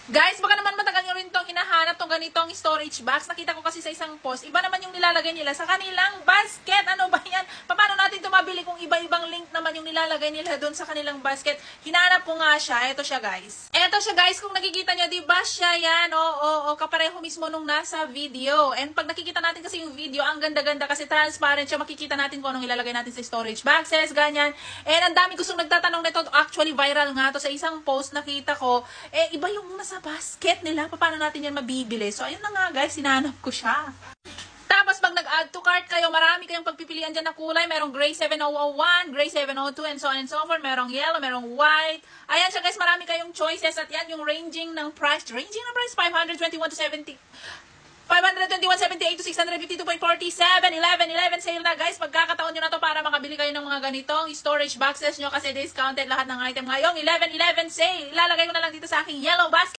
Guys, baka naman matagal nyo rin itong hinahanap tong ganitong storage box. Nakita ko kasi sa isang post. Iba naman yung nilalagay nila sa kanilang basket. Ano ba yan? Paano natin ito mabili kung iba-ibang link naman yung nilalagay nila doon sa kanilang basket? Hinanap ko nga siya. Ito siya, guys. Ito siya, guys. Kung nakikita nyo, di ba siya yan? Oo, kapareho mismo nung nasa video. And pag nakikita natin kasi yung video, ang ganda-ganda kasi transparent siya. Makikita natin kung anong ilalagay natin sa storage boxes, ganyan. And ang dami gustong nagtatanong nito. Actually, viral nga to sa isang post nakita ko. Iba yung nasa basket nila. Paano natin yan mabibili? So, ayun na nga, guys. Sinanap ko siya. Tapos, pag nag-add to cart kayo, marami kayong pagpipilian dyan na kulay. Merong gray 7001, gray 702, and so on and so forth. Merong yellow, merong white. Ayan siya, guys. Marami kayong choices. At yan, yung ranging ng price. 521 to 70. 521.78 to 652.47. 11 sale na, guys. Pagkakataon nyo na to para makabili kayo ng mga ganitong storage boxes nyo kasi discounted lahat ng item ngayong 11 sale. Ilalagay ko na lang dito sa aking yellow basket.